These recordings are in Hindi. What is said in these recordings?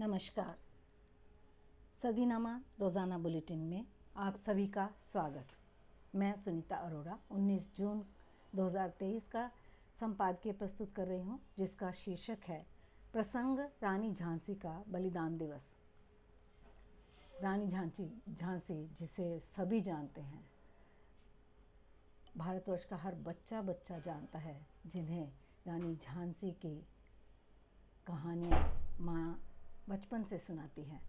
नमस्कार। सदीनामा रोज़ाना बुलेटिन में आप सभी का स्वागत। मैं सुनीता अरोड़ा 19 जून 2023 का संपादकीय प्रस्तुत कर रही हूँ, जिसका शीर्षक है प्रसंग रानी झांसी का बलिदान दिवस। रानी झांसी जिसे सभी जानते हैं, भारतवर्ष का हर बच्चा जानता है, जिन्हें रानी झांसी की कहानियाँ माँ बचपन से सुनाती हैं,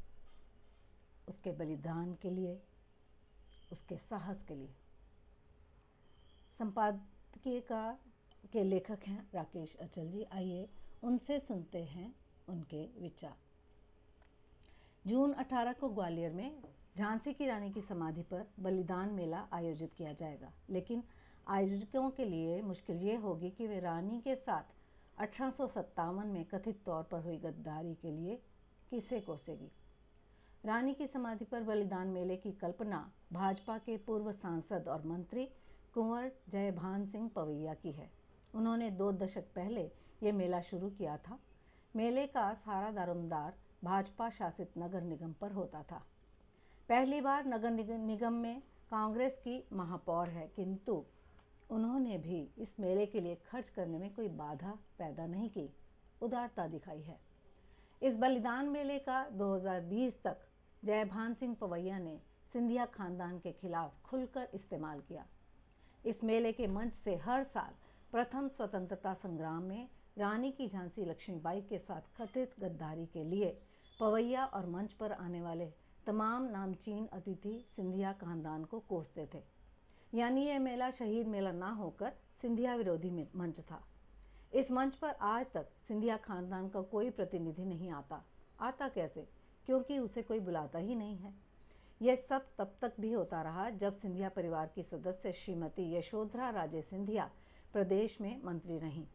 उसके बलिदान के लिए, उसके साहस के लिए। संपादकीय के लेखक हैं राकेश अचल जी। आइए उनसे सुनते हैं उनके विचार। जून 18 को ग्वालियर में झांसी की रानी की समाधि पर बलिदान मेला आयोजित किया जाएगा, लेकिन आयोजकों के लिए मुश्किल ये होगी कि वे रानी के साथ 1857 में कथित तौर पर हुई गद्दारी के लिए किसे कोसेगी। रानी की समाधि पर बलिदान मेले की कल्पना भाजपा के पूर्व सांसद और मंत्री कुंवर जयभान सिंह पवैया की है। उन्होंने 2 दशक पहले ये मेला शुरू किया था। मेले का सारा दारोमदार भाजपा शासित नगर निगम पर होता था। पहली बार नगर निगम में कांग्रेस की महापौर है, किंतु उन्होंने भी इस मेले के लिए खर्च करने में कोई बाधा पैदा नहीं की, उदारता दिखाई है। इस बलिदान मेले का 2020 तक जयभान सिंह पवैया ने सिंधिया खानदान के खिलाफ खुलकर इस्तेमाल किया। इस मेले के मंच से हर साल प्रथम स्वतंत्रता संग्राम में रानी की झांसी लक्ष्मीबाई के साथ कथित गद्दारी के लिए पवैया और मंच पर आने वाले तमाम नामचीन अतिथि सिंधिया खानदान को कोसते थे। यानी यह मेला शहीद मेला ना होकर सिंधिया विरोधी मंच था। इस मंच पर आज तक सिंधिया खानदान का कोई प्रतिनिधि नहीं आता कैसे? क्योंकि उसे कोई बुलाता ही नहीं है। यह सब तब तक भी होता रहा जब सिंधिया परिवार की सदस्य श्रीमती यशोधरा राजे सिंधिया प्रदेश में मंत्री रहीं।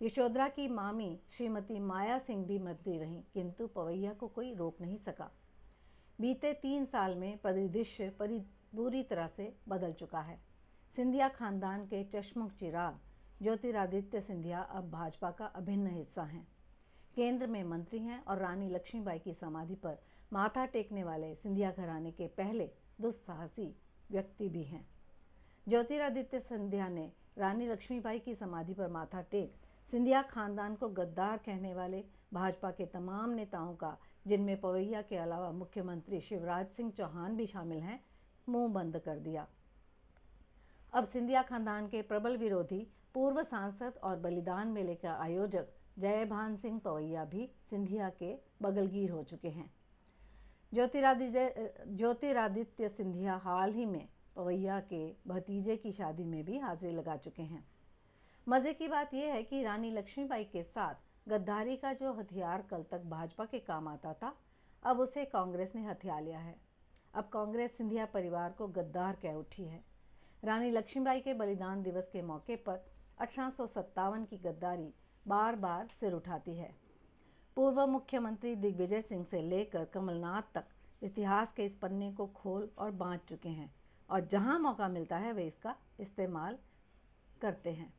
यशोधरा की मामी श्रीमती माया सिंह भी मंत्री रहीं, किंतु पवैया को कोई रोक नहीं सका। बीते 3 साल में परिदृश्य पूरी तरह से बदल चुका है। सिंधिया खानदान के चश्मुख चिराग ज्योतिरादित्य सिंधिया अब भाजपा का अभिन्न हिस्सा हैं। केंद्र में मंत्री हैं और रानी लक्ष्मीबाई की समाधि पर माथा टेकने वाले सिंधिया घराने के पहले दुस्साहसी व्यक्ति भी हैं। ज्योतिरादित्य सिंधिया ने रानी लक्ष्मीबाई की समाधि पर माथा टेक सिंधिया खानदान को गद्दार कहने वाले भाजपा के तमाम नेताओं का, जिनमें पवैया के अलावा मुख्यमंत्री शिवराज सिंह चौहान भी शामिल हैं, मुंह बंद कर दिया। अब सिंधिया खानदान के प्रबल विरोधी पूर्व सांसद और बलिदान मेले का आयोजक जयभान सिंह पवैया भी सिंधिया के बगलगीर हो चुके हैं। ज्योतिरादित्य सिंधिया हाल ही में पवैया के भतीजे की शादी में भी हाजिरी लगा चुके हैं। मज़े की बात यह है कि रानी लक्ष्मीबाई के साथ गद्दारी का जो हथियार कल तक भाजपा के काम आता था, अब उसे कांग्रेस ने हथिया लिया है। अब कांग्रेस सिंधिया परिवार को गद्दार कह उठी है। रानी लक्ष्मीबाई के बलिदान दिवस के मौके पर 1857 की गद्दारी बार बार सिर उठाती है। पूर्व मुख्यमंत्री दिग्विजय सिंह से लेकर कमलनाथ तक इतिहास के इस पन्ने को खोल और बांट चुके हैं, और जहां मौका मिलता है वे इसका इस्तेमाल करते हैं।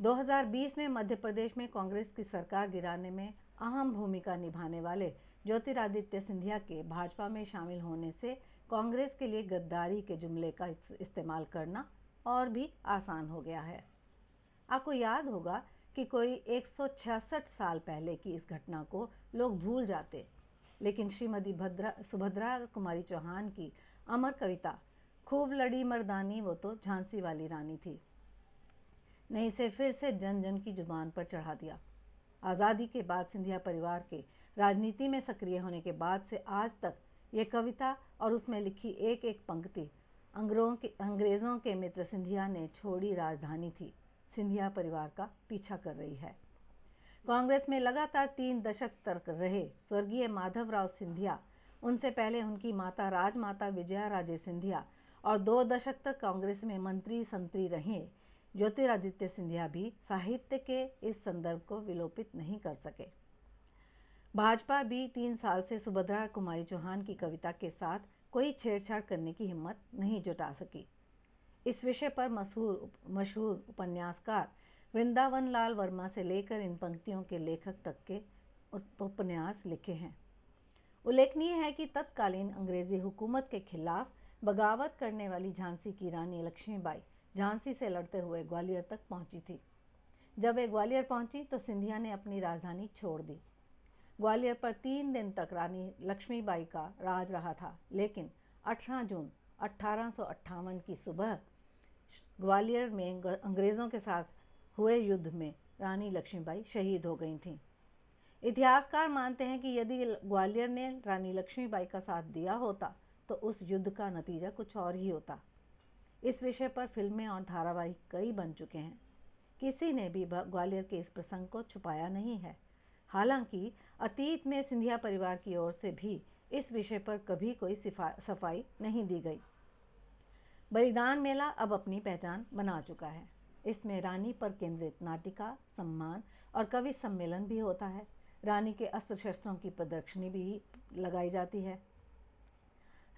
2020 में मध्य प्रदेश में कांग्रेस की सरकार गिराने में अहम भूमिका निभाने वाले ज्योतिरादित्य सिंधिया के भाजपा में शामिल होने से कांग्रेस के लिए गद्दारी के जुमले का इस्तेमाल करना और भी आसान हो गया है। आपको याद होगा कि कोई 166 साल पहले की इस घटना को लोग भूल जाते, लेकिन श्रीमती सुभद्रा कुमारी चौहान की अमर कविता खूब लड़ी मर्दानी वो तो झांसी वाली रानी थी ने इसे फिर से जन जन की जुबान पर चढ़ा दिया। आज़ादी के बाद सिंधिया परिवार के राजनीति में सक्रिय होने के बाद से आज तक ये कविता और उसमें लिखी एक एक पंक्ति अंग्रेज़ों के मित्र सिंधिया ने छोड़ी राजधानी थी, सिंधिया परिवार का पीछा कर रही है। कांग्रेस में लगातार 3 दशक तक रहे स्वर्गीय माधवराव सिंधिया, उनसे पहले उनकी माता राजमाता विजया राजे सिंधिया और 2 दशक तक कांग्रेस में मंत्री संतरी रहे ज्योतिरादित्य सिंधिया भी साहित्य के इस संदर्भ को विलोपित नहीं कर सके। भाजपा भी 3 साल से सुभद्रा कुमारी चौहान की कविता के साथ कोई छेड़छाड़ करने की हिम्मत नहीं जुटा सकी। इस विषय पर मशहूर उपन्यासकार वृंदावन लाल वर्मा से लेकर इन पंक्तियों के लेखक तक के उपन्यास लिखे हैं। उल्लेखनीय है कि तत्कालीन अंग्रेजी हुकूमत के खिलाफ बगावत करने वाली झांसी की रानी लक्ष्मीबाई झांसी से लड़ते हुए ग्वालियर तक पहुंची थी। जब वे ग्वालियर पहुंची तो सिंधिया ने अपनी राजधानी छोड़ दी। ग्वालियर पर 3 दिन तक रानी लक्ष्मीबाई का राज रहा था, लेकिन 18 जून 1858 की सुबह ग्वालियर में अंग्रेज़ों के साथ हुए युद्ध में रानी लक्ष्मीबाई शहीद हो गई थीं। इतिहासकार मानते हैं कि यदि ग्वालियर ने रानी लक्ष्मीबाई का साथ दिया होता तो उस युद्ध का नतीजा कुछ और ही होता। इस विषय पर फिल्में और धारावाहिक कई बन चुके हैं। किसी ने भी ग्वालियर के इस प्रसंग को छुपाया नहीं है। हालांकि अतीत में सिंधिया परिवार की ओर से भी इस विषय पर कभी कोई सफाई नहीं दी गई। बलिदान मेला अब अपनी पहचान बना चुका है। इसमें रानी पर केंद्रित नाटिका, सम्मान और कवि सम्मेलन भी होता है। रानी के अस्त्र शस्त्रों की प्रदर्शनी भी लगाई जाती है।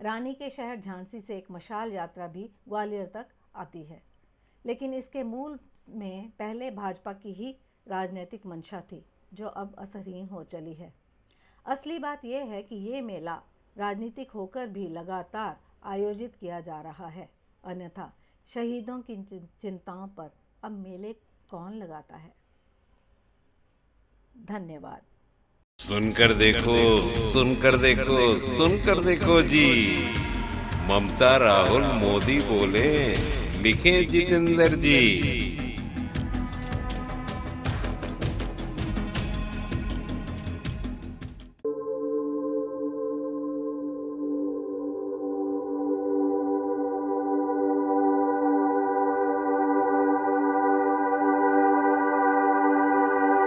रानी के शहर झांसी से एक मशाल यात्रा भी ग्वालियर तक आती है, लेकिन इसके मूल में पहले भाजपा की ही राजनीतिक मंशा थी, जो अब असरहीन हो चली है। असली बात यह है कि ये मेला राजनीतिक होकर भी लगातार आयोजित किया जा रहा है, अन्यथा शहीदों की चिंताओं पर अब मेले कौन लगाता है। धन्यवाद। सुनकर देखो, सुनकर देखो, सुनकर देखो जी। ममता राहुल मोदी बोले, लिखे जितेंद्र जी।